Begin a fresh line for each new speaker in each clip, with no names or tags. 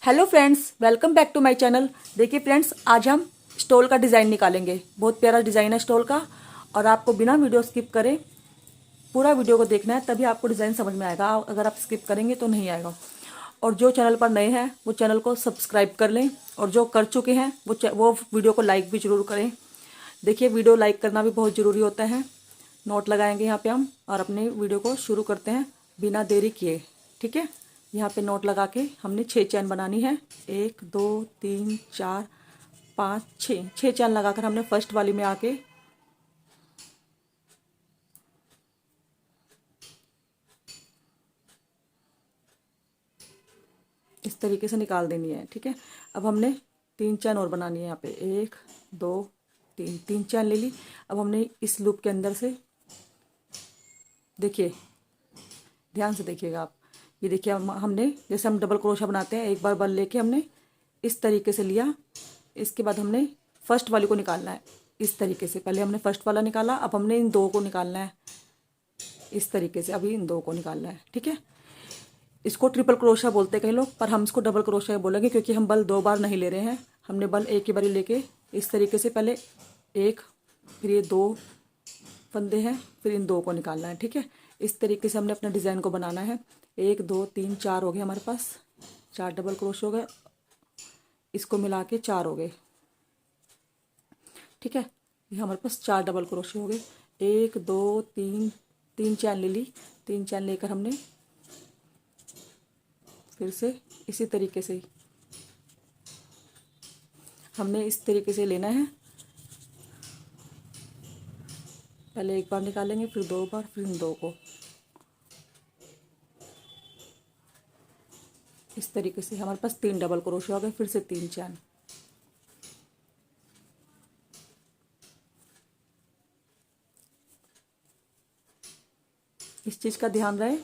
Hello friends, welcome back to my channel. देखिए friends, आज हम स्टॉल का डिज़ाइन निकालेंगे। बहुत प्यारा डिज़ाइन है स्टॉल का और आपको बिना वीडियो स्किप करे पूरा वीडियो को देखना है, तभी आपको डिज़ाइन समझ में आएगा। अगर आप स्किप करेंगे तो नहीं आएगा। और जो चैनल पर नए हैं वो चैनल को सब्सक्राइब कर लें और जो कर चुके हैं वो वीडियो को लाइक भी ज़रूर करें। देखिए, वीडियो लाइक करना भी बहुत ज़रूरी होता है। नोट लगाएंगे यहाँ पे हम और अपने वीडियो को शुरू करते हैं बिना देरी किए। ठीक है, यहाँ पे नोट लगा के हमने 6 चैन बनानी है। 1 2 3 4 5 6 चैन लगाकर हमने फर्स्ट वाली में आके इस तरीके से निकाल देनी है। ठीक है, अब हमने 3 चैन और बनानी है। यहाँ पे 1 2 3 चैन ले ली। अब हमने इस लूप के अंदर से, देखिए ध्यान से देखिएगा आप, ये देखिए हमने जैसे हम डबल क्रोशा बनाते हैं, एक बार बल लेके हमने इस तरीके से लिया। इसके बाद हमने फर्स्ट वाली को निकालना है इस तरीके से। पहले हमने फर्स्ट वाला निकाला, अब हमने इन दो को निकालना है इस तरीके से। अभी इन दो को निकालना है। ठीक है, इसको ट्रिपल क्रोशा बोलते हैं कई लोग, पर हम इसको डबल क्रोशा बोलेंगे क्योंकि हम बल 2 बार नहीं ले रहे हैं। हमने बल एक ही बारी लेके इस तरीके से पहले एक, फिर ये 2 फंदे हैं, फिर इन 2 को निकालना है। ठीक है, इस तरीके से हमने अपने डिज़ाइन को बनाना है। 1 2 3 4 हो गए हमारे पास, 4 डबल क्रोश हो गए, इसको मिला के 4 हो गए। ठीक है, ये हमारे पास 4 डबल क्रोशे हो गए। 1 2 3 3 चैन ले ली। 3 चैन लेकर हमने फिर से इसी तरीके से हमने इस तरीके से लेना है। पहले एक बार निकालेंगे, फिर 2 बार, फिर इन 2 को इस तरीके से। हमारे पास 3 डबल क्रोशे हो गए, फिर से 3 चैन। इस चीज़ का ध्यान रहे,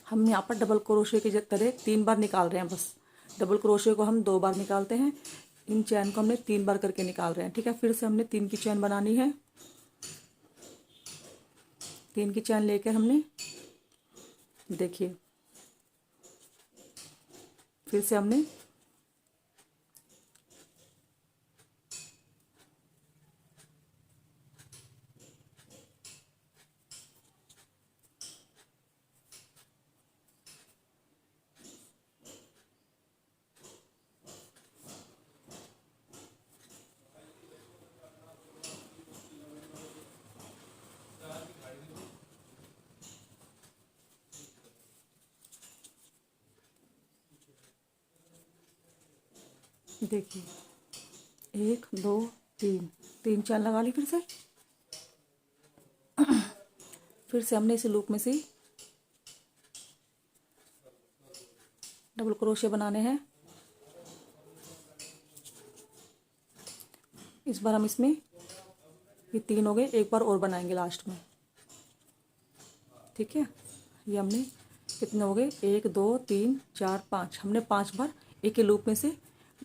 हम यहाँ पर डबल क्रोशे की तरह 3 बार निकाल रहे हैं। बस डबल क्रोशे को हम 2 बार निकालते हैं, इन चैन को हमने 3 बार करके निकाल रहे हैं। ठीक है, फिर से हमने 3 की चैन बनानी है। 3 की चैन लेकर हमने, देखिए फिर से हमने देखिए 1 2 3 चैन लगा ली। फिर से हमने इस लूप में से डबल क्रोशे बनाने हैं। इस बार हम इसमें ये 3 हो गए, एक बार और बनाएंगे लास्ट में। ठीक है, ये हमने कितने हो गए, 1 2 3 4 5, हमने 5 बार एक ही लूप में से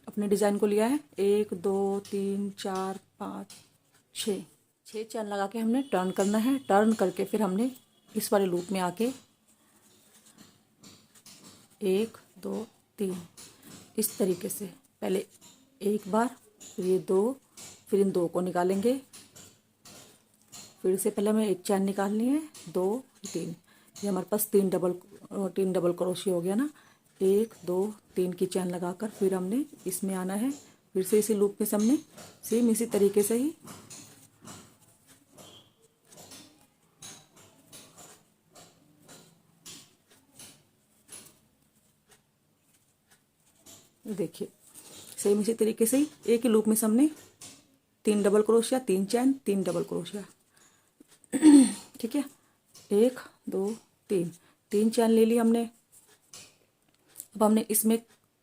अपने डिज़ाइन को लिया है। 1 2 3 4 5 6 चैन लगा के हमने टर्न करना है। टर्न करके फिर हमने इस वाले लूप में आके 1 2 3 इस तरीके से पहले एक बार, फिर ये 2, फिर इन 2 को निकालेंगे। फिर से पहले हमें एक चैन निकालनी है, 2 3, ये हमारे पास 3 डबल क्रोशे हो गया ना। 1 2 3 की चैन लगाकर फिर हमने इसमें आना है। फिर से इसी लूप में से हमने सेम इसी तरीके से ही देखिए सेम इसी तरीके से ही एक ही लूप में से हमने 3 डबल क्रोशिया, 3 चैन, 3 डबल क्रोशिया। ठीक है, 1 2 3 चैन ले ली हमने। अब हमने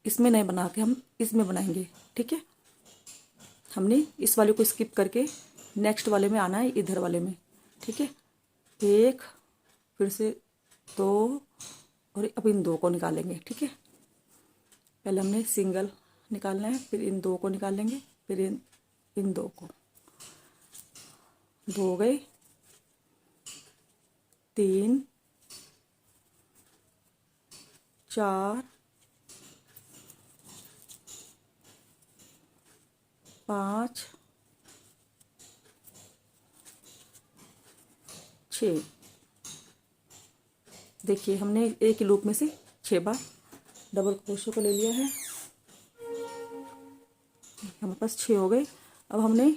इसमें नहीं बना के हम इसमें बनाएंगे। ठीक है, हमने इस वाले को स्किप करके नेक्स्ट वाले में आना है, इधर वाले में। ठीक है, 1, फिर से 2 और अब इन 2 को निकालेंगे। ठीक है, पहले हमने सिंगल निकालना है, फिर इन 2 को निकालेंगे, फिर इन 2 को। 2 हो गए, 3 4 5 6। देखिए हमने एक ही लूप में से 6 बार डबल क्रोशे को ले लिया है। हमारे पास 6 हो गए। अब हमने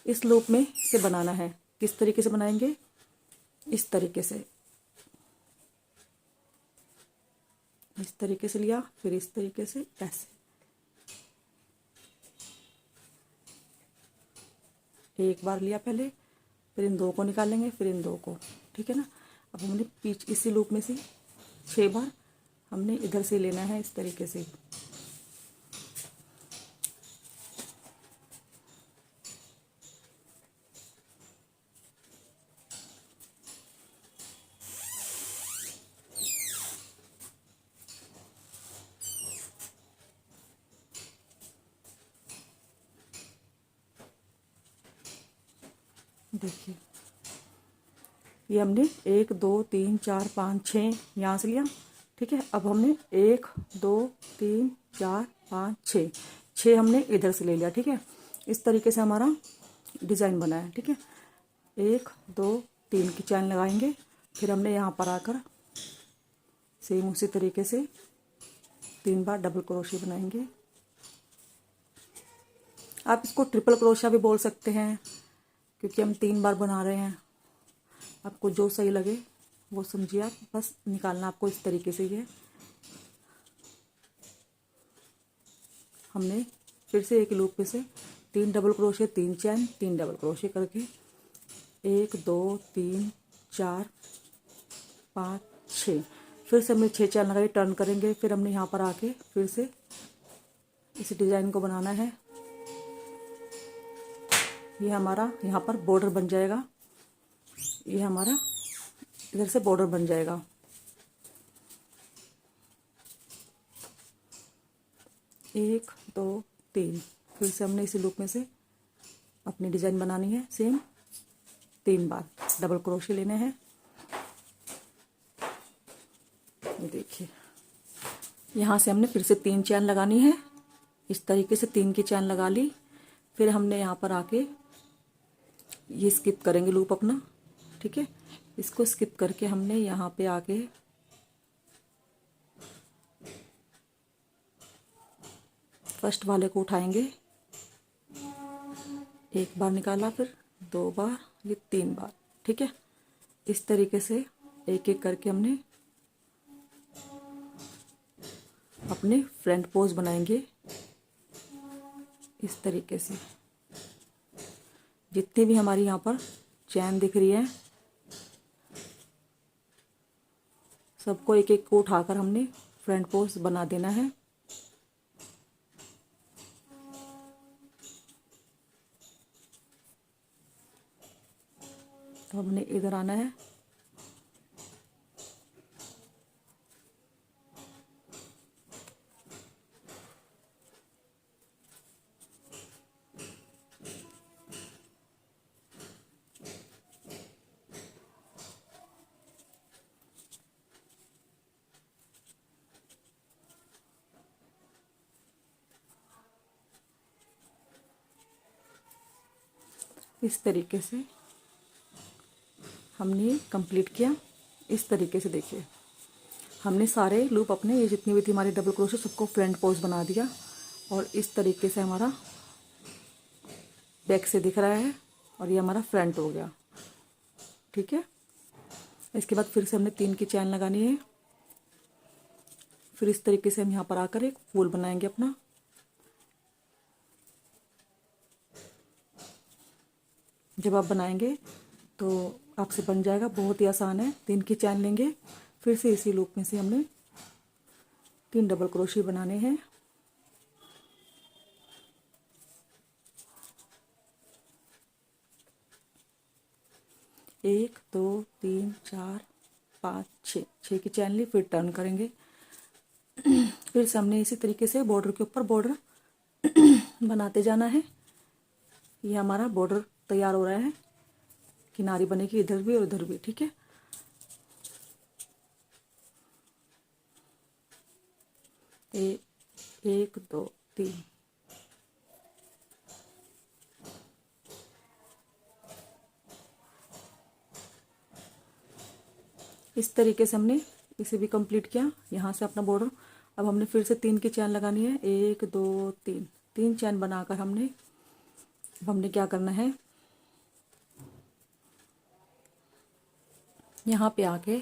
इस लूप में से बनाना है। किस तरीके से बनाएंगे? इस तरीके से, इस तरीके से लिया, फिर इस तरीके से, ऐसे एक बार लिया पहले, फिर इन दो को निकालेंगे, फिर इन दो को। ठीक है ना। अब हमने इसी लूप में से 6 बार हमने इधर से लेना है, इस तरीके से। देखिए ये हमने 1 2 3 4 5 6 यहाँ से लिया। ठीक है। अब हमने 1 2 3 4 5 6 हमने इधर से ले लिया। ठीक है। इस तरीके से हमारा डिज़ाइन बना है। ठीक है। 1 2 3 की चैन लगाएंगे, फिर हमने यहाँ पर आकर सेम उसी तरीके से 3 बार डबल क्रोशे बनाएंगे। आप इसको ट्रिपल क्रोशा भी बोल सकते हैं, क्योंकि हम 3 बार बना रहे हैं। आपको जो सही लगे वो समझिए। आप बस निकालना आपको इस तरीके से ही है। हमने फिर से एक लूप में से 3 डबल क्रोशे, 3 चैन, 3 डबल क्रोशे करके 1 2 3 4 5 6, फिर से हमने 6 चैन लगाई, टर्न करेंगे। फिर हमने यहाँ पर आके फिर से इस डिज़ाइन को बनाना है। ये हमारा यहाँ पर बॉर्डर बन जाएगा। ये हमारा इधर से बॉर्डर बन जाएगा। एक दो तीन, फिर से हमने इसी लूप में से अपनी डिज़ाइन बनानी है। सेम 3 बार डबल क्रोशे लेने हैं। ये देखिए यहाँ से हमने फिर से 3 चैन लगानी है। इस तरीके से 3 की चैन लगा ली। फिर हमने यहाँ पर आके ये स्किप करेंगे लूप अपना। ठीक है। इसको स्किप करके हमने यहाँ पे आके फर्स्ट वाले को उठाएंगे। एक बार निकाला, फिर 2 बार, ये 3 बार। ठीक है। इस तरीके से एक एक करके हमने अपने फ्रंट पोज बनाएंगे। इस तरीके से जितनी भी हमारी यहाँ पर चैन दिख रही है, सबको एक एक को उठाकर हमने फ्रंट पोज बना देना है। तो हमने इधर आना है। इस तरीके से हमने कंप्लीट किया। इस तरीके से देखिए हमने सारे लूप अपने, ये जितनी भी थी हमारी डबल क्रोशे, सबको फ्रंट पोज बना दिया। और इस तरीके से हमारा बैक से दिख रहा है और ये हमारा फ्रंट हो गया। ठीक है। इसके बाद फिर से हमने 3 की चैन लगानी है। फिर इस तरीके से हम यहाँ पर आकर एक फूल बनाएंगे अपना। जब आप बनाएंगे तो आपसे बन जाएगा, बहुत ही आसान है। 3 की चैन लेंगे, फिर से इसी लूप में से हमने 3 डबल क्रोशे बनाने हैं। एक दो तीन चार 5 6 की चैन ली, फिर टर्न करेंगे। फिर से हमने इसी तरीके से बॉर्डर के ऊपर बॉर्डर बनाते जाना है। ये हमारा बॉर्डर तैयार हो रहा है। किनारी बनेगी इधर भी और इधर भी। ठीक है। एक 2 3, इस तरीके से हमने इसे भी कंप्लीट किया यहाँ से अपना बॉर्डर। अब हमने फिर से 3 की चैन लगानी है, 1 2 3, 3 चैन बनाकर हमने क्या करना है, यहाँ पे आके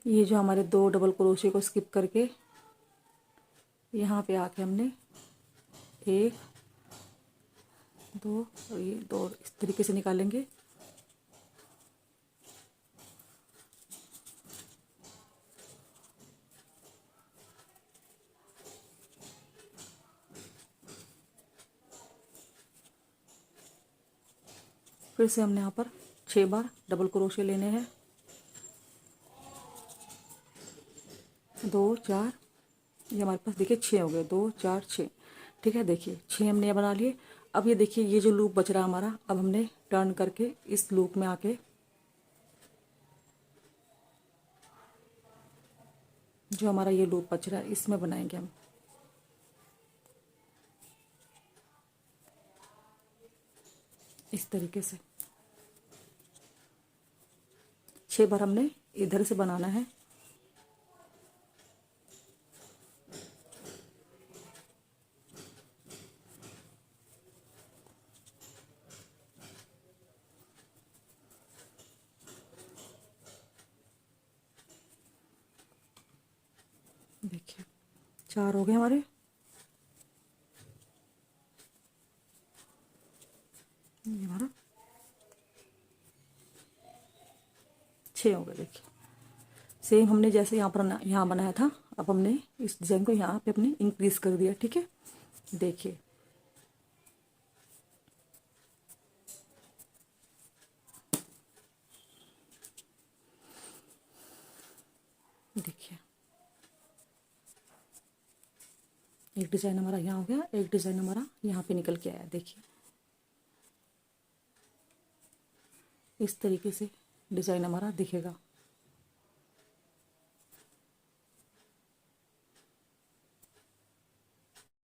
ये जो हमारे 2 डबल क्रोशे को स्किप करके यहाँ पे आके हमने 1 2 और ये 2 इस तरीके से निकालेंगे। फिर से हमने यहाँ पर 6 बार डबल क्रोशे लेने हैं, 2 4, ये हमारे पास देखिए 6 हो गए, 2 4 6। ठीक है, देखिए 6 हमने ये बना लिए। अब ये देखिए ये जो लूप बच रहा हमारा, अब हमने टर्न करके इस लूप में आके जो हमारा ये लूप बच रहा है इसमें बनाएंगे हम। इस तरीके से 6 बार हमने इधर से बनाना है। देखिए 4 हो गए हमारे। ये हमारा 6 हो गए। देखिए सेम हमने जैसे यहाँ पर यहाँ बनाया था, अब हमने इस डिज़ाइन को यहाँ पे अपने इंक्रीज कर दिया। ठीक है, देखिए देखिए एक डिज़ाइन हमारा यहाँ हो गया, एक डिज़ाइन हमारा यहाँ पे निकल के आया। देखिए इस तरीके से डिज़ाइन हमारा दिखेगा।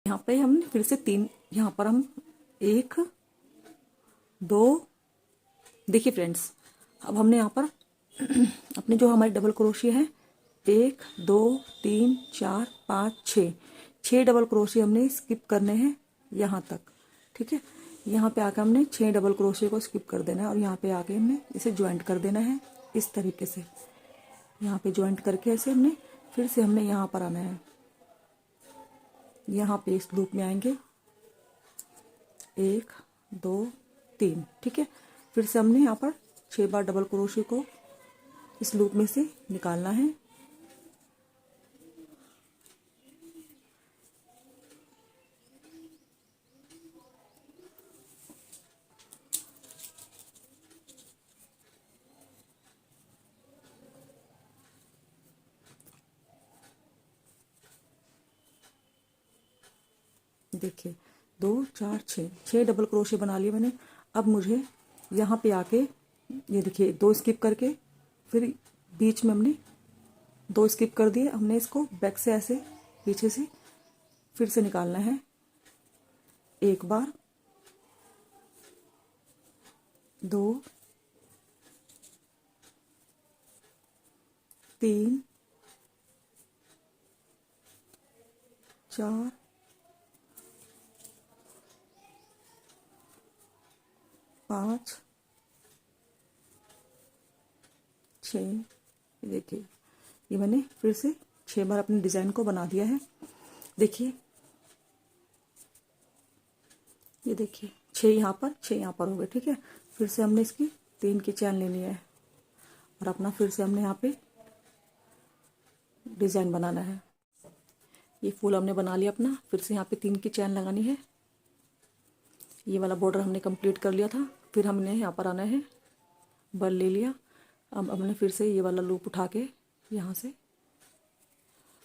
यहाँ पे हमने फिर से 3, यहाँ पर हम 1 2, देखिए फ्रेंड्स अब हमने यहाँ पर अपने जो हमारे डबल क्रोशिया है 1 2 3 4 5 6, 6 डबल क्रोशिया हमने स्किप करने हैं यहाँ तक। ठीक है, यहाँ पे आकर हमने 6 डबल क्रोशिया को स्किप कर देना है और यहाँ पे आके हमने इसे ज्वाइंट कर देना है इस तरीके से। यहाँ पे ज्वाइंट करके ऐसे हमने फिर से हमने यहाँ पर आना है, यहाँ पे इस लूप में आएंगे 1 2 3। ठीक है, फिर से हमने यहाँ पर 6 बार डबल क्रोशिया को इस लूप में से निकालना है। देखिए 2 4 6, 6 डबल क्रोशे बना लिए मैंने। अब मुझे यहाँ पे आके ये देखिए 2 स्किप करके फिर बीच में हमने 2 स्किप कर दिए, हमने इसको बैक से ऐसे पीछे से फिर से निकालना है। एक बार 2 3 4 5 6। देखिए ये मैंने फिर से 6 बार अपने डिज़ाइन को बना दिया है। देखिए ये देखिए 6 यहाँ पर 6 यहाँ पर हो गए। ठीक है, फिर से हमने इसकी 3 की चैन लेनी है और अपना फिर से हमने यहाँ पे डिज़ाइन बनाना है। ये फूल हमने बना लिया अपना, फिर से यहाँ पे 3 की चैन लगानी है। ये वाला बॉर्डर हमने कंप्लीट कर लिया था, फिर हमने यहाँ पर आना है, बल ले लिया। अब हमने फिर से ये वाला लूप उठा के यहाँ से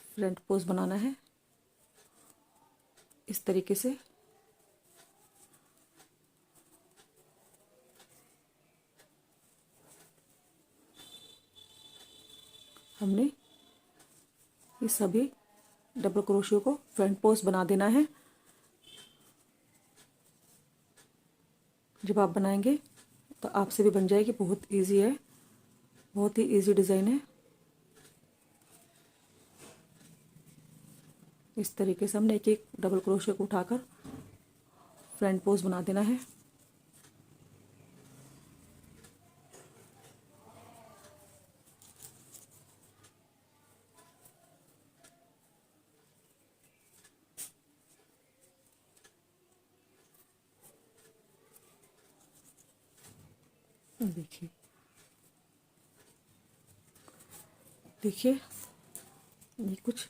फ्रंट पोज बनाना है इस तरीके से। हमने ये सभी डबल क्रोशियो को फ्रंट पोज बना देना है। जब आप बनाएंगे तो आपसे भी बन जाएगी। बहुत इजी है, बहुत ही इजी डिज़ाइन है। इस तरीके से हमने एक एक डबल क्रोशे को उठाकर फ्रंट पोज बना देना है। देखिए देखिए, ये कुछ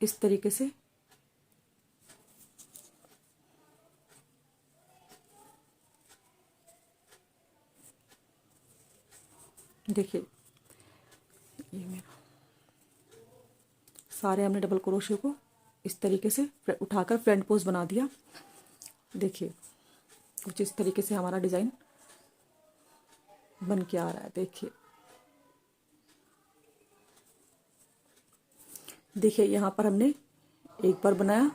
इस तरीके से देखिए, ये मेरा सारे हमने डबल क्रोशे को इस तरीके से उठाकर फ्रंट पोज बना दिया। देखिए कुछ इस तरीके से हमारा डिज़ाइन बन के आ रहा है। देखिए देखिए, यहाँ पर हमने एक बार बनाया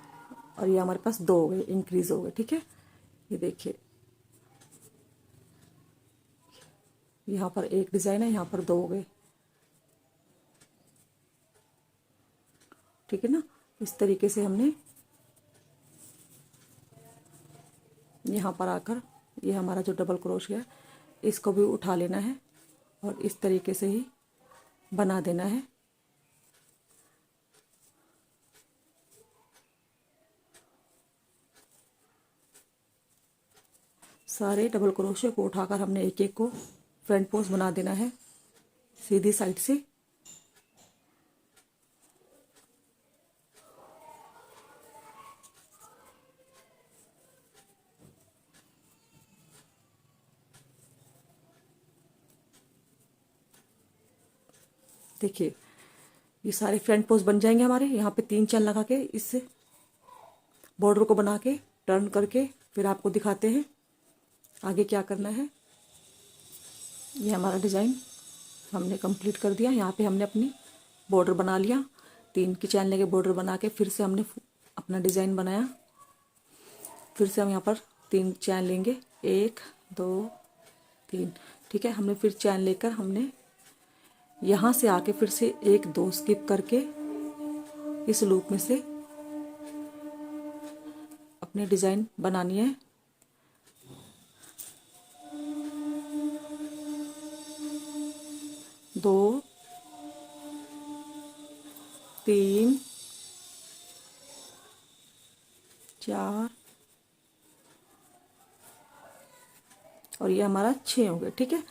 और ये हमारे पास दो हो गए, इंक्रीज हो गए। ठीक है, ये देखिए यहाँ पर एक डिज़ाइन है, यहाँ पर दो हो गए। ठीक है ना, इस तरीके से हमने यहाँ पर आकर ये हमारा जो डबल क्रोशिया है इसको भी उठा लेना है और इस तरीके से ही बना देना है। सारे डबल क्रोशिया को उठाकर हमने एक एक को फ्रंट पोज बना देना है सीधी साइड से। देखिए ये सारे फ्रंट पोज बन जाएंगे हमारे। यहाँ पे 3 चैन लगा के इस बॉर्डर को बना के टर्न करके फिर आपको दिखाते हैं आगे क्या करना है। ये हमारा डिज़ाइन हमने कंप्लीट कर दिया। यहाँ पे हमने अपनी बॉर्डर बना लिया, 3 की चैन लेके बॉर्डर बना के फिर से हमने अपना डिज़ाइन बनाया। फिर से हम यहाँ पर 3 चैन लेंगे, 1 2 3। ठीक है, हमने फिर चैन लेकर हमने यहाँ से आके फिर से 1 2 स्किप करके इस लूप में से अपने डिज़ाइन बनानी है। दो 3 4 और ये हमारा 6 हो गए। ठीक है,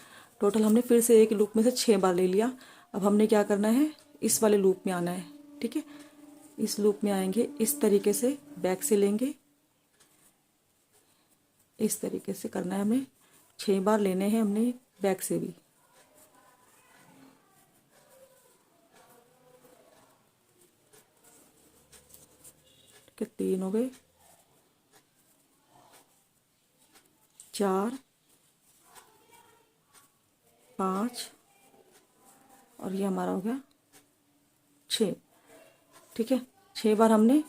टोटल हमने फिर से एक लूप में से 6 बार ले लिया। अब हमने क्या करना है, इस वाले लूप में आना है। ठीक है, इस लूप में आएंगे, इस तरीके से बैक से लेंगे, इस तरीके से करना है हमें। 6 बार लेने हैं हमने बैक से भी। ठीक है, 3 हो गए, 4 5 और ये हमारा हो गया 6। ठीक है, 6 बार हमने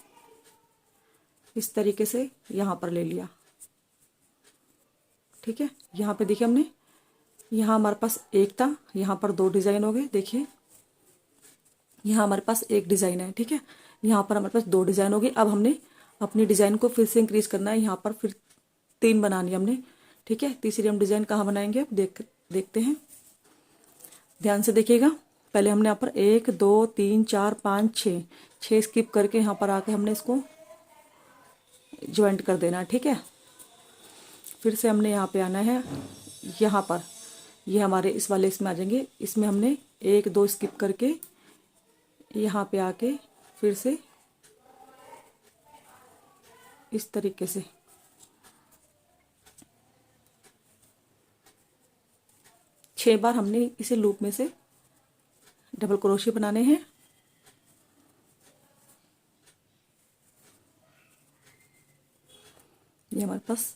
इस तरीके से यहाँ पर ले लिया। ठीक है, यहाँ पे देखिए हमने, यहाँ हमारे पास एक था, यहाँ पर 2 डिज़ाइन हो गए। देखिए यहाँ हमारे पास एक डिज़ाइन है। ठीक है, यहाँ पर हमारे पास 2 डिज़ाइन हो गए। अब हमने अपनी डिज़ाइन को फिर से इंक्रीज करना है। यहाँ पर फिर 3 बनानी है हमने। ठीक है, तीसरी हम डिज़ाइन कहाँ बनाएंगे अब देखते हैं, ध्यान से देखिएगा। पहले हमने यहाँ पर 1 2 3 4 5 6 स्किप करके यहाँ पर आके हमने इसको ज्वाइंट कर देना है। ठीक है, फिर से हमने यहाँ पे आना है, यहाँ पर ये हमारे इस वाले इसमें आ जाएंगे। इसमें हमने 1 2 स्किप करके यहाँ पे आके फिर से इस तरीके से 6 बार हमने इसे लूप में से डबल क्रोशिया बनाने हैं। ये हमारे पास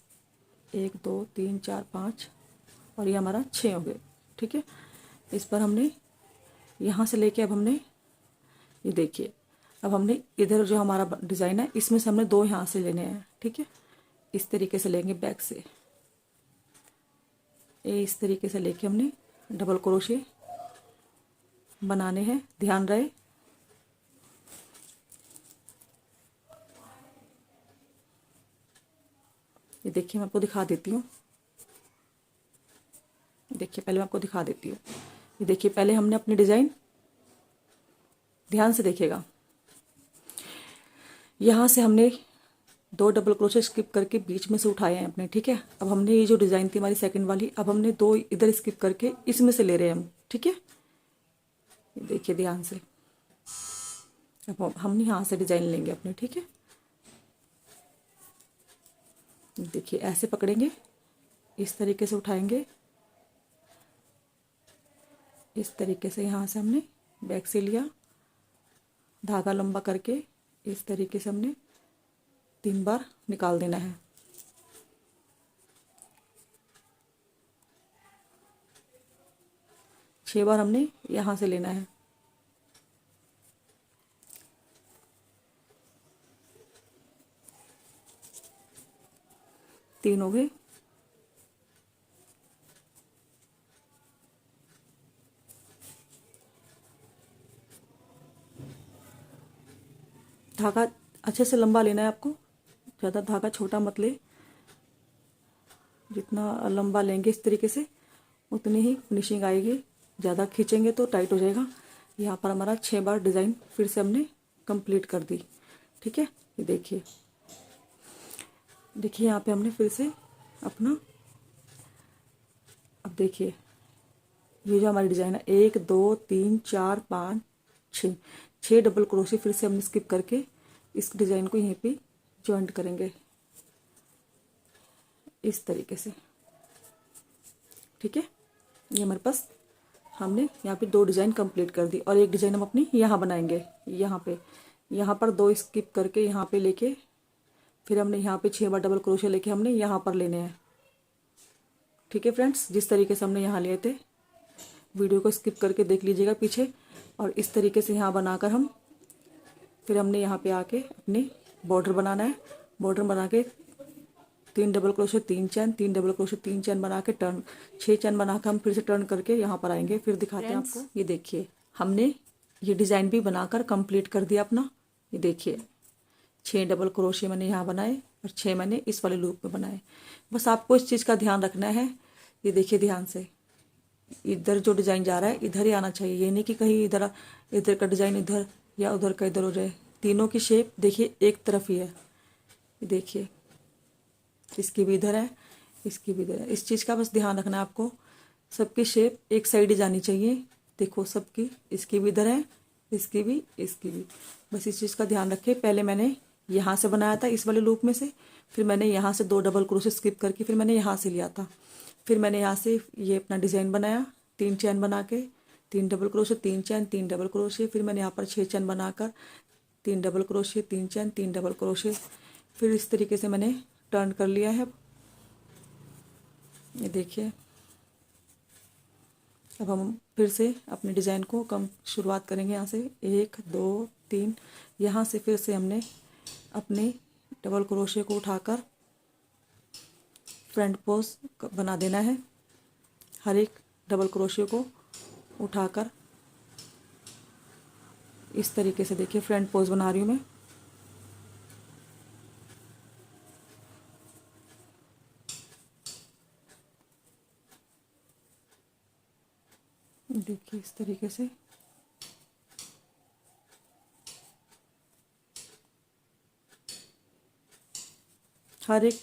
1 2 3 4 5 और ये हमारा 6 हो गए। ठीक है, इस पर हमने यहाँ से लेके अब हमने ये देखिए, अब हमने इधर जो हमारा डिज़ाइन है इसमें से हमने 2 यहाँ से लेने हैं। ठीक है, इस तरीके से लेंगे बैक से, इस तरीके से लेके हमने डबल क्रोशे बनाने हैं, ध्यान रहे। ये देखिए मैं आपको दिखा देती हूँ। देखिए पहले मैं आपको दिखा देती हूँ। ये देखिए पहले हमने अपनी डिज़ाइन, ध्यान से देखिएगा, यहाँ से हमने 2 डबल क्रोशे स्किप करके बीच में से उठाए हैं अपने, ठीक है। अब हमने ये जो डिज़ाइन थी हमारी सेकंड वाली, अब हमने 2 इधर स्किप करके इसमें से ले रहे हैं हम, ठीक है। ये देखिए ध्यान से, अब हम यहाँ से डिज़ाइन लेंगे अपने, ठीक है। देखिए ऐसे पकड़ेंगे, इस तरीके से उठाएंगे, इस तरीके से यहाँ से हमने बैक से लिया, धागा लंबा करके इस तरीके से हमने 3 बार निकाल देना है। छह बार हमने यहाँ से लेना है। तीन हो गए। धागा अच्छे से लंबा लेना है आपको, ज़्यादा धागा छोटा मत ले। जितना लंबा लेंगे इस तरीके से उतनी ही फिनिशिंग आएगी। ज़्यादा खींचेंगे तो टाइट हो जाएगा। यहाँ पर हमारा 6 बार डिज़ाइन फिर से हमने कंप्लीट कर दी, ठीक है। ये देखिए, देखिए यहाँ पे हमने फिर से अपना, अब देखिए ये जो हमारी डिज़ाइन है 1 2 3 4 5 6 डबल क्रोशे फिर से हमने स्किप करके इस डिज़ाइन को यहीं पे जॉइंट करेंगे इस तरीके से, ठीक है। ये हमारे पास, हमने यहाँ पे 2 डिज़ाइन कंप्लीट कर दी और एक डिज़ाइन हम अपनी यहाँ बनाएंगे। यहाँ पे, यहाँ पर 2 स्किप करके यहाँ पे लेके फिर हमने यहाँ पे 6 बार डबल क्रोशे लेके हमने यहाँ पर लेने हैं, ठीक है फ्रेंड्स। जिस तरीके से हमने यहाँ लिए थे, वीडियो को स्किप करके देख लीजिएगा पीछे। और इस तरीके से यहाँ बनाकर हम फिर हमने यहाँ पे आके अपने बॉर्डर बनाना है। बॉर्डर बना के 3 डबल क्रोशे 3 चैन, 3 डबल क्रोशे 3 चैन बना के टर्न, 6 चैन बना के हम फिर से टर्न करके यहाँ पर आएंगे। फिर दिखाते हैं आपको। ये देखिए हमने ये डिज़ाइन भी बनाकर कंप्लीट कर दिया अपना। ये देखिए 6 डबल क्रोशे मैंने यहाँ बनाए और 6 मैंने इस वाले लूप में बनाए। बस आपको इस चीज़ का ध्यान रखना है। ये देखिए ध्यान से, इधर जो डिज़ाइन जा रहा है इधर ही आना चाहिए। ये नहीं कि कहीं इधर, इधर का डिज़ाइन इधर या उधर का इधर हो जाए। तीनों की शेप देखिए एक तरफ ही है। ये देखिए इसकी भी इधर है, इसकी भी इधर है। इस चीज़ का बस ध्यान रखना है आपको। सबकी शेप एक साइड ही जानी चाहिए। देखो सबकी, इसकी भी इधर है, इसकी भी, इसकी भी। बस इस चीज़ का ध्यान रखें। पहले मैंने यहाँ से बनाया था इस वाले लूप में से, फिर मैंने यहाँ से 2 डबल क्रोशे स्किप करके फिर मैंने यहाँ से लिया था। फिर मैंने यहाँ से ये अपना डिज़ाइन बनाया, 3 चैन बना के, 3 डबल क्रोशे 3 चैन, 3 डबल क्रोशे। फिर मैंने यहाँ पर 6 चैन बनाकर 3 डबल क्रोशे 3 चैन, 3 डबल क्रोशे। फिर इस तरीके से मैंने टर्न कर लिया है। ये देखिए, अब हम फिर से अपने डिज़ाइन को शुरुआत करेंगे यहाँ से 1 2 3। यहाँ से फिर से हमने अपने डबल क्रोशे को उठाकर फ्रंट पोज बना देना है। हर एक डबल क्रोशे को उठाकर इस तरीके से, देखिए फ्रंट पोज बना रही हूँ मैं। देखिए इस तरीके से हर एक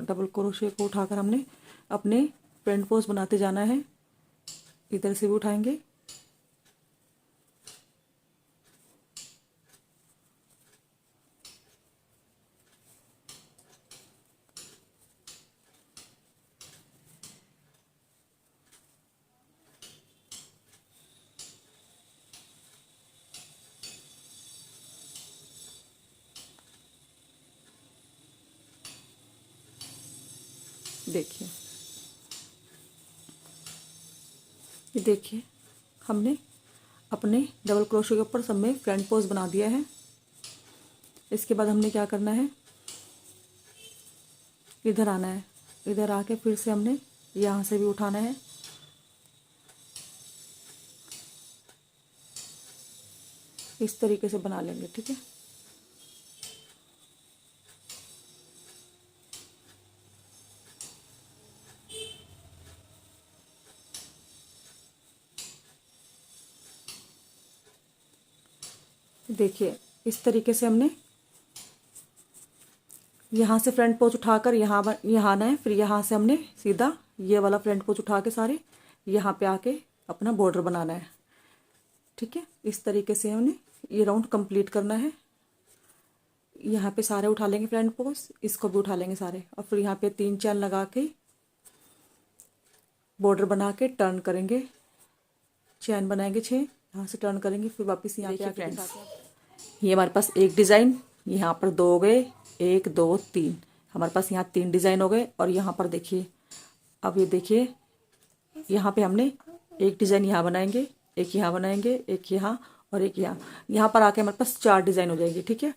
डबल क्रोशे को उठाकर हमने अपने फ्रंट पोज बनाते जाना है। इधर से भी उठाएंगे, देखिए। ये देखिए हमने अपने डबल क्रोशे के ऊपर सब में फ्रंट पोज बना दिया है। इसके बाद हमने क्या करना है, इधर आना है। इधर आके फिर से हमने यहाँ से भी उठाना है। इस तरीके से बना लेंगे, ठीक है। देखिए इस तरीके से हमने यहाँ से फ्रंट पोंच उठाकर यहाँ आना है, फिर यहाँ से हमने सीधा ये वाला फ्रंट पोंच उठा के सारे यहाँ पे आके अपना बॉर्डर बनाना है, ठीक है। इस तरीके से हमने ये राउंड कंप्लीट करना है। यहाँ पे सारे उठा लेंगे फ्रंट पोंच, इसको भी उठा लेंगे सारे, और फिर यहाँ पे 3 चैन लगा के बॉर्डर बना के टर्न करेंगे, चैन बनाएंगे 6, यहाँ से टर्न करेंगे, फिर वापस यहाँ पे आके ये हमारे पास एक डिज़ाइन, यहाँ पर 2 हो गए, 1 2 3, हमारे पास यहाँ 3 डिज़ाइन हो गए। और यहाँ पर देखिए, अब ये देखिए यहाँ पे हमने एक डिज़ाइन यहाँ बनाएंगे, एक यहाँ बनाएंगे, एक यहाँ और एक यहाँ, यहाँ पर आके हमारे पास 4 डिज़ाइन हो जाएगी, ठीक है।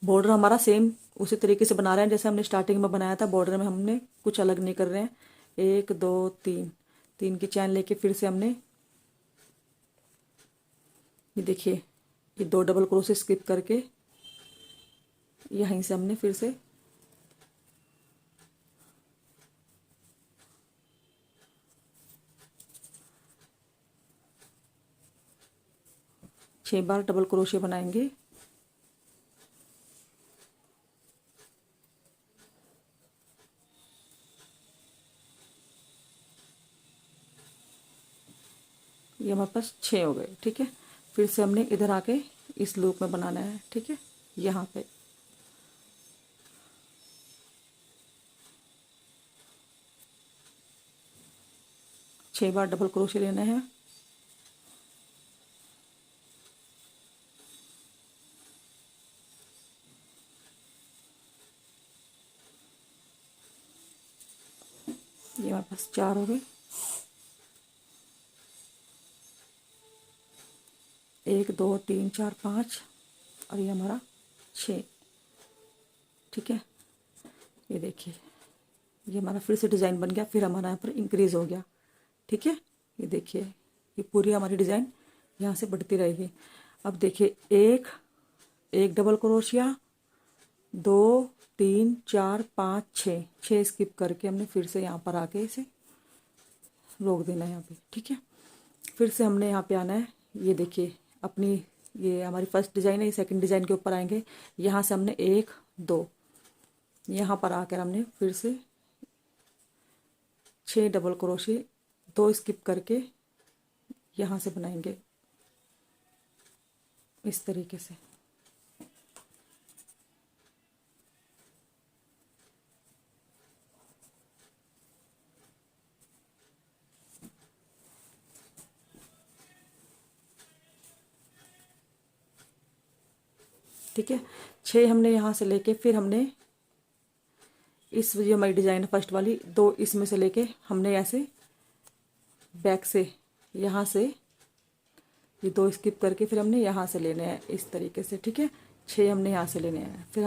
बॉर्डर हमारा सेम उसी तरीके से बना रहे हैं जैसे हमने स्टार्टिंग में बनाया था। बॉर्डर में हमने कुछ अलग नहीं कर रहे हैं। 1 2 3, 3 की चैन लेके फिर से हमने ये देखिए ये 2 डबल क्रोशे स्किप करके यहीं से हमने फिर से छह बार डबल क्रोशे बनाएंगे। ये हमारे पास 6 हो गए, ठीक है। फिर से हमने इधर आके इस लूप में बनाना है, ठीक है। यहाँ पे 6 बार डबल क्रोशे लेना है। ये हमारे पास 4 हो गए, 1 2 3 4 5 और ये हमारा 6, ठीक है। ये देखिए ये हमारा फिर से डिज़ाइन बन गया, फिर हमारा यहाँ पर इंक्रीज़ हो गया, ठीक है। ये देखिए ये पूरी हमारी डिज़ाइन यहाँ से बढ़ती रहेगी। अब देखिए एक डबल क्रोशिया, 2 3 4 5 6 स्किप करके हमने फिर से यहाँ पर आके इसे रोक देना है यहाँ पे, ठीक है। फिर से हमने यहाँ पे आना है। ये देखिए अपनी ये हमारी फर्स्ट डिज़ाइन है, सेकंड डिज़ाइन के ऊपर आएंगे। यहाँ से हमने 1 2 यहाँ पर आकर हमने फिर से 6 डबल क्रोशे 2 स्किप करके यहाँ से बनाएंगे इस तरीके से। ठीक है, 6 हमने यहाँ से लेके फिर हमने इस जो हमारी डिज़ाइन है फर्स्ट वाली 2 इसमें से लेके हमने ऐसे बैक से यहाँ से ये 2 स्किप करके फिर हमने यहाँ से लेने हैं इस तरीके से, ठीक है। 6 हमने यहाँ से लेने हैं, फिर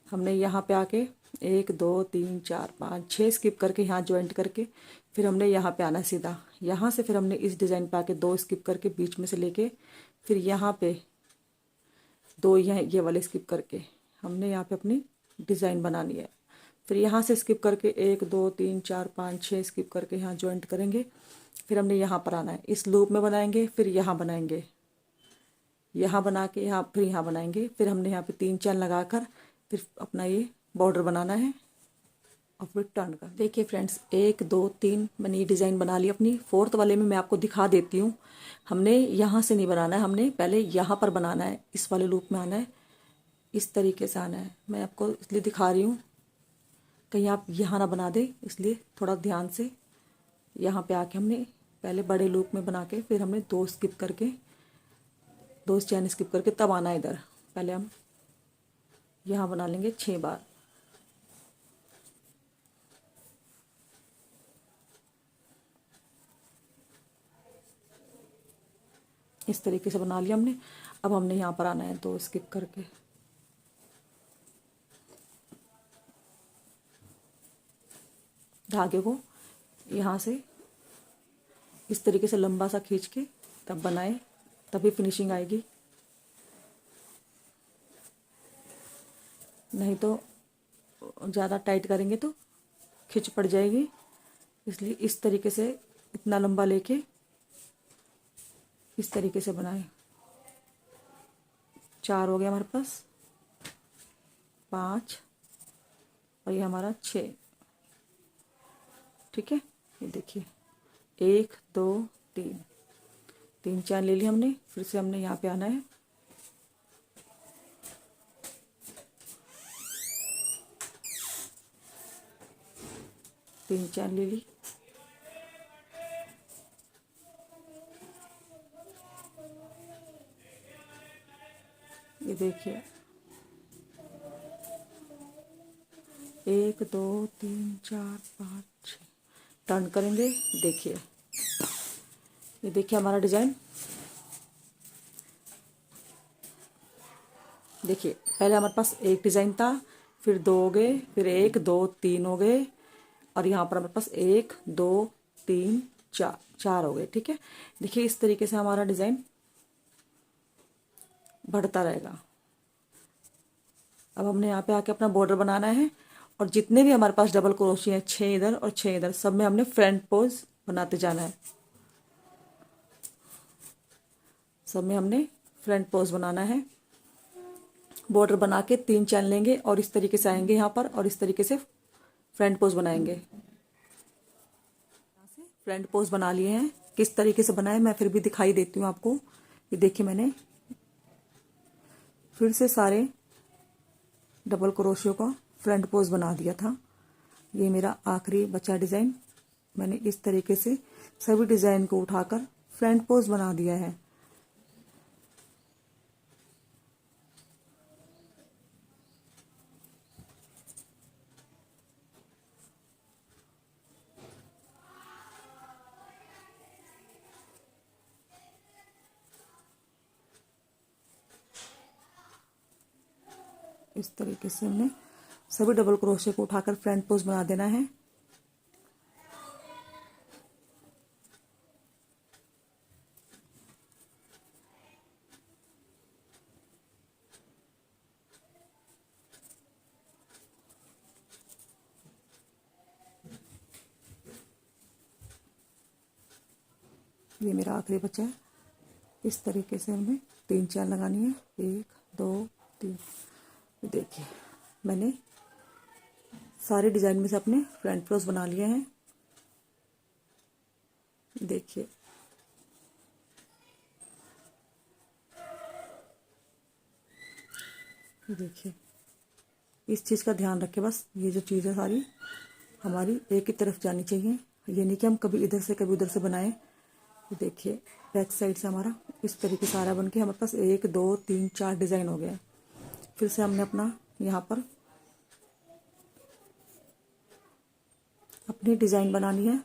हमने यहाँ पे आके 1 2 3 4 5 6 स्किप करके यहाँ ज्वाइंट करके फिर हमने यहाँ पे आना सीधा। यहाँ से फिर हमने इस डिज़ाइन पे आके 2 स्किप करके बीच में से लेके फिर यहाँ पे 2 यहाँ ये वाले स्किप करके हमने यहाँ पे अपनी डिज़ाइन बनानी है। फिर यहाँ से स्किप करके 1 2 3 4 5 6 स्किप करके यहाँ ज्वाइंट करेंगे। फिर हमने यहाँ पर आना है, इस लूप में बनाएंगे, फिर यहाँ बनाएंगे, यहाँ बना के यहाँ फिर यहाँ बनाएंगे। फिर हमने यहाँ पे 3 चैन लगाकर फिर अपना ये बॉर्डर बनाना है और फिर टर्न कर। देखिए फ्रेंड्स 1 2 3 मैंने ये डिज़ाइन बना ली अपनी। फोर्थ वाले में मैं आपको दिखा देती हूँ। हमने यहाँ से नहीं बनाना है, हमने पहले यहाँ पर बनाना है, इस वाले लूप में आना है, इस तरीके से आना है। मैं आपको इसलिए दिखा रही हूँ कहीं आप यहाँ ना बना दें, इसलिए थोड़ा ध्यान से यहाँ पे आके हमने पहले बड़े लूप में बना के फिर हमने 2 स्किप करके 2 चैन स्किप करके तब आना है इधर। पहले हम यहाँ बना लेंगे 6 बार। इस तरीके से बना लिया हमने। अब हमने यहाँ पर आना है 2 स्किप करके, धागे को यहाँ से इस तरीके से लंबा सा खींच के तब बनाए, तभी फिनिशिंग आएगी, नहीं तो ज़्यादा टाइट करेंगे तो खिंच पड़ जाएगी। इसलिए इस तरीके से इतना लंबा लेके इस तरीके से बनाए। 4 हो गया हमारे पास, 5 और ये हमारा 6। ठीक है, ये देखिए 1 2 3 चैन ले ली हमने। फिर से हमने यहाँ पे आना है, तीन चैन ले ली। ये देखिए 1 2 3 4 5 6 टर्न करेंगे। देखिए ये देखिए हमारा डिजाइन। देखिए पहले हमारे पास एक डिजाइन था, फिर 2 हो गए, फिर 1 2 3 हो गए, और यहाँ पर हमारे पास 1 2 3 4 हो गए। ठीक है, देखिए इस तरीके से हमारा डिजाइन बढ़ता रहेगा। अब हमने यहाँ पे आके अपना बॉर्डर बनाना है, और जितने भी हमारे पास डबल क्रोशे हैं, 6 इधर और 6 इधर, सब में हमने फ्रंट पोज बनाते जाना है। सब में हमने फ्रंट पोज बनाना है। बॉर्डर बना के 3 चैन लेंगे और इस तरीके से आएंगे यहाँ पर, और इस तरीके से फ्रंट पोज बनाएंगे। फ्रंट पोज बना लिए हैं। किस तरीके से बनाए मैं फिर भी दिखाई देती हूँ आपको। ये देखिए मैंने फिर से सारे डबल क्रोशियो का फ्रंट पोज बना दिया था। ये मेरा आखिरी बचा डिजाइन। मैंने इस तरीके से सभी डिजाइन को उठाकर फ्रंट पोज बना दिया है। इस तरीके से हमने सभी डबल क्रोशे को उठाकर फ्रंट पोज बना देना है। ये मेरा आखिरी बचा है। इस तरीके से हमें 3 चैन लगानी है, 1 2 3। देखिए मैंने सारे डिजाइन में से अपने फ्रंट पोज बना लिए हैं। देखिए देखिए इस चीज़ का ध्यान रखें, बस ये जो चीज़ है सारी हमारी एक ही तरफ जानी चाहिए। ये नहीं कि हम कभी इधर से कभी उधर से बनाएं। देखिए बैक साइड से हमारा इस तरीके से सारा बन के हमारे पास 1 2 3 4 डिज़ाइन हो गया। फिर से हमने अपना यहाँ पर अपनी डिज़ाइन बनानी है,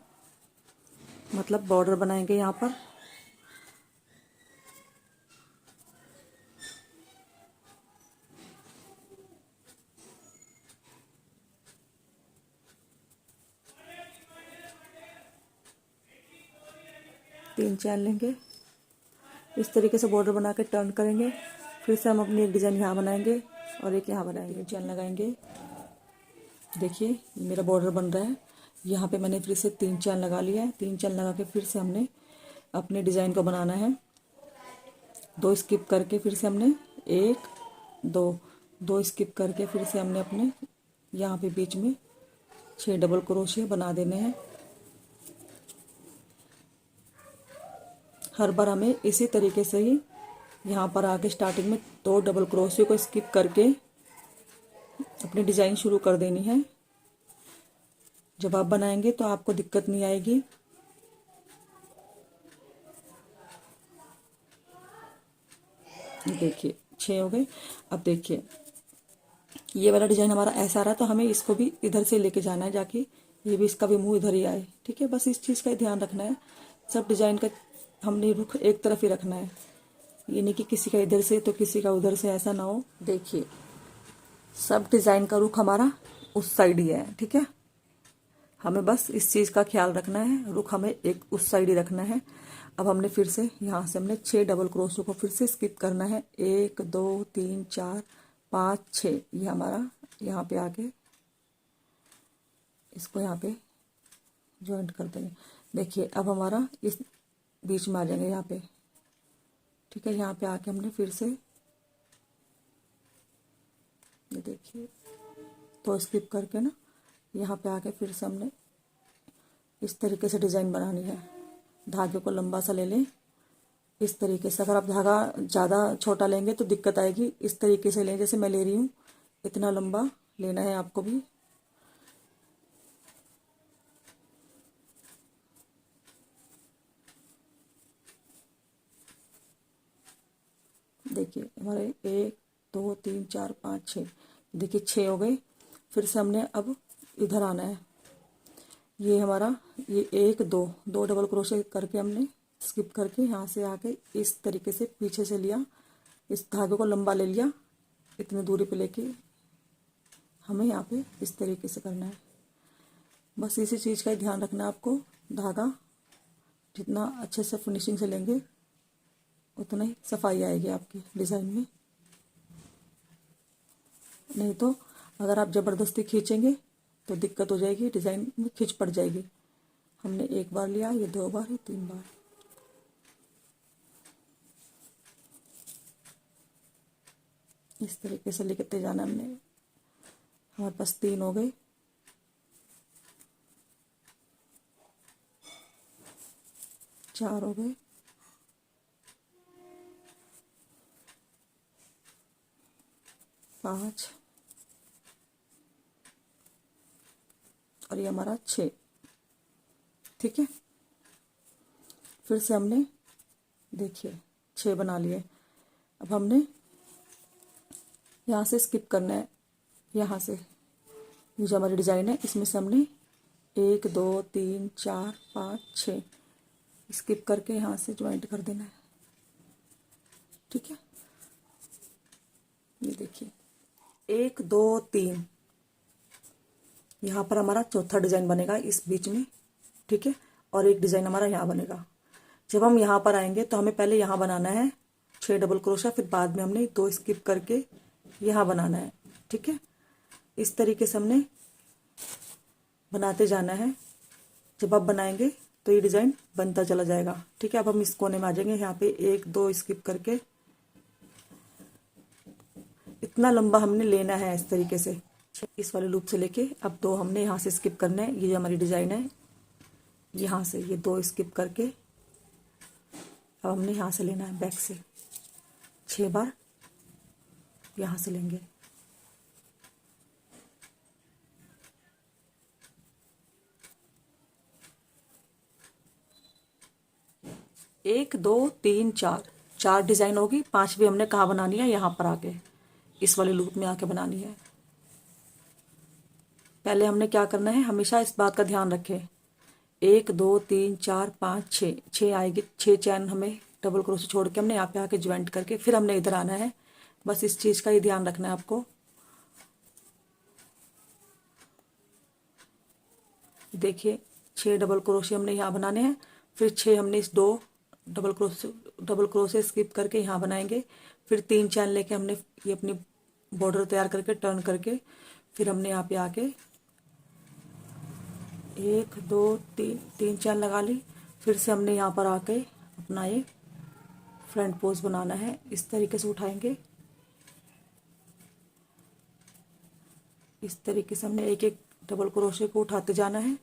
मतलब बॉर्डर बनाएंगे यहाँ पर। तीन चैन लेंगे, इस तरीके से बॉर्डर बना के टर्न करेंगे। फिर से हम अपनी एक डिज़ाइन यहाँ बनाएंगे और एक यहाँ बनाएंगे, चैन लगाएंगे। देखिए मेरा बॉर्डर बन रहा है। यहाँ पे मैंने फिर से 3 चैन लगा लिया है। 3 चैन लगा के फिर से हमने अपने डिज़ाइन को बनाना है। 2 स्किप करके फिर से हमने 1 2 स्किप करके फिर से हमने अपने यहाँ पे बीच में 6 डबल क्रोशे बना देने हैं। हर बार हमें इसी तरीके से ही यहाँ पर आके स्टार्टिंग में 2 डबल क्रोशे को स्किप करके अपनी डिज़ाइन शुरू कर देनी है। जब आप बनाएंगे तो आपको दिक्कत नहीं आएगी। देखिए 6 हो गए। अब देखिए ये वाला डिज़ाइन हमारा ऐसा रहा, तो हमें इसको भी इधर से लेके जाना है जाके, ये भी इसका भी मुंह इधर ही आए। ठीक है, बस इस चीज़ का ध्यान रखना है। सब डिज़ाइन का हमने रुख एक तरफ ही रखना है, ये नहीं कि किसी का इधर से तो किसी का उधर से, ऐसा ना हो। देखिए सब डिज़ाइन का रुख हमारा उस साइड ही है। ठीक है, हमें बस इस चीज़ का ख्याल रखना है, रुख हमें एक उस साइड ही रखना है। अब हमने फिर से यहाँ से हमने 6 डबल क्रोशों को फिर से स्किप करना है। 1 2 3 4 5 6, ये हमारा यहाँ पे आके इसको यहाँ पे ज्वाइंट कर देंगे। देखिए अब हमारा इस बीच में आ जाएंगे यहाँ पे, ठीक है। यहाँ पे आके हमने फिर से ये देखिए तो स्किप करके ना यहाँ पे आके फिर से हमने इस तरीके से डिज़ाइन बनानी है। धागे को लंबा सा ले लें इस तरीके से। अगर आप धागा ज़्यादा छोटा लेंगे तो दिक्कत आएगी, इस तरीके से लें जैसे मैं ले रही हूँ, इतना लंबा लेना है आपको भी। देखिए हमारे 1 2 3 4 5 6, देखिए 6 हो गए। फिर से हमने अब इधर आना है। ये हमारा ये 1 2 2 डबल क्रोशे करके हमने स्किप करके यहाँ से आके इस तरीके से पीछे से लिया, इस धागे को लंबा ले लिया, इतनी दूरी पे लेके हमें यहाँ पे इस तरीके से करना है। बस इसी चीज़ का ही ध्यान रखना है आपको। धागा जितना अच्छे से फिनिशिंग से लेंगे उतना ही सफाई आएगी आपकी डिज़ाइन में। नहीं तो अगर आप ज़बरदस्ती खींचेंगे तो दिक्कत हो जाएगी, डिज़ाइन में खिंच पड़ जाएगी। हमने एक बार लिया, ये 2 बार, ये 3 बार। इस तरीके से लेके जाना हमने। हमारे पास 3 हो गए। चार हो गए, 5 और ये हमारा 6, ठीक है। फिर से हमने देखिए 6 बना लिए। अब हमने यहाँ से स्किप करना है। यहाँ से ये जो हमारी डिज़ाइन है इसमें से हमने 1 2 3 4 5 6 स्किप करके यहाँ से ज्वाइंट कर देना है, ठीक है। ये देखिए 1 2 3, यहाँ पर हमारा चौथा डिज़ाइन बनेगा इस बीच में, ठीक है। और एक डिज़ाइन हमारा यहाँ बनेगा। जब हम यहाँ पर आएंगे तो हमें पहले यहाँ बनाना है 6 डबल क्रोशा, फिर बाद में हमने 2 स्किप करके यहाँ बनाना है, ठीक है। इस तरीके से हमने बनाते जाना है। जब आप बनाएंगे तो ये डिज़ाइन बनता चला जाएगा, ठीक है। अब हम इस कोने में आ जाएंगे। यहाँ पे 1 2 स्किप करके इतना लंबा हमने लेना है इस तरीके से, इस वाले लूप से लेके अब 2 हमने यहाँ से स्किप करना है। ये जो हमारी डिज़ाइन है यहाँ से ये 2 स्किप करके अब हमने यहाँ से लेना है बैक से 6 बार यहाँ से लेंगे। एक दो तीन चार, 4 डिज़ाइन होगी। 5वीं हमने कहाँ बनानी है, यहाँ पर आके इस वाले लूप में आके बनानी है। पहले हमने क्या करना है, हमेशा इस बात का ध्यान रखें। 1 2 3 4 5 6, 6 आएगी। 6 चैन हमें डबल क्रोशे छोड़ के हमने यहाँ पे आके ज्वाइंट करके फिर हमने इधर आना है। बस इस चीज़ का ही ध्यान रखना है आपको। देखिए 6 डबल क्रोशे हमने यहाँ बनाने हैं, फिर 6 हमने इस 2 डबल क्रोशे स्किप करके यहाँ बनाएंगे। फिर 3 चैन लेके हमने ये अपनी बॉर्डर तैयार करके टर्न करके फिर हमने यहाँ पे आके 1 2 3 चैन लगा ली। फिर से हमने यहाँ पर आके अपना ये फ्रंट पोज बनाना है। इस तरीके से उठाएंगे, इस तरीके से हमने एक एक डबल क्रोशे को उठाते जाना है।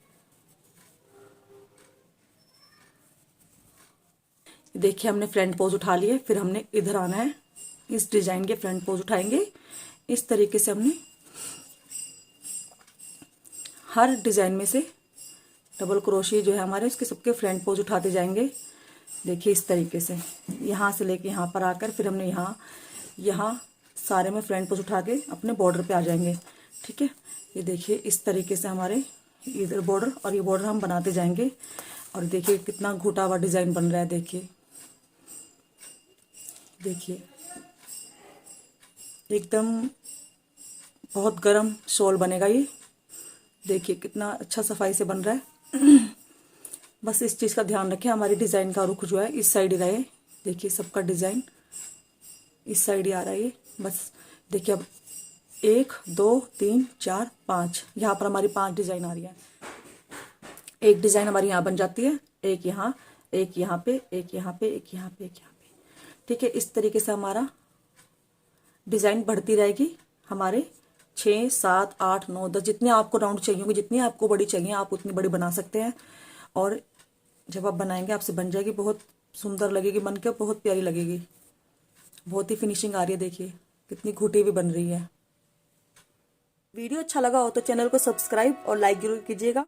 देखिए हमने फ्रंट पोज उठा लिए, फिर हमने इधर आना है। इस डिजाइन के फ्रंट पोज उठाएंगे। इस तरीके से हमने हर डिजाइन में से डबल क्रोशे जो है हमारे उसके सबके फ्रंट पोज उठाते जाएंगे। देखिए इस तरीके से यहाँ से लेके यहाँ पर आकर फिर हमने यहाँ सारे में फ्रंट पोज उठा के अपने बॉर्डर पे आ जाएंगे, ठीक है। ये देखिए इस तरीके से हमारे इधर बॉर्डर और ये बॉर्डर हम बनाते जाएंगे। और देखिए कितना घुटा हुआ डिज़ाइन बन रहा है। देखिए देखिए एकदम बहुत गर्म शॉल बनेगा ये देखिए कितना अच्छा सफाई से बन रहा है। बस इस चीज़ का ध्यान रखें, हमारी डिज़ाइन का रुख जो है इस साइड ही रहे। देखिए सबका डिज़ाइन इस साइड ही आ रहा है ये। बस देखिए अब 1 2 3 4 5, यहाँ पर हमारी 5 डिज़ाइन आ रही है। एक डिज़ाइन हमारी यहाँ बन जाती है, एक यहाँ, एक यहाँ पे, एक यहाँ पे, एक यहाँ पे, एक यहाँ पे। ठीक है, इस तरीके से हमारा डिज़ाइन बढ़ती रहेगी। हमारे 6 7 8 9 10 जितने आपको राउंड चाहिए होंगे, जितनी आपको बड़ी चाहिए आप उतनी बड़ी बना सकते हैं। और जब आप बनाएंगे आपसे बन जाएगी, बहुत सुंदर लगेगी, बन के बहुत प्यारी लगेगी। बहुत ही फिनिशिंग आ रही है, देखिए कितनी घुटी भी बन रही है। वीडियो अच्छा लगा हो तो चैनल को सब्सक्राइब और लाइक जरूर कीजिएगा।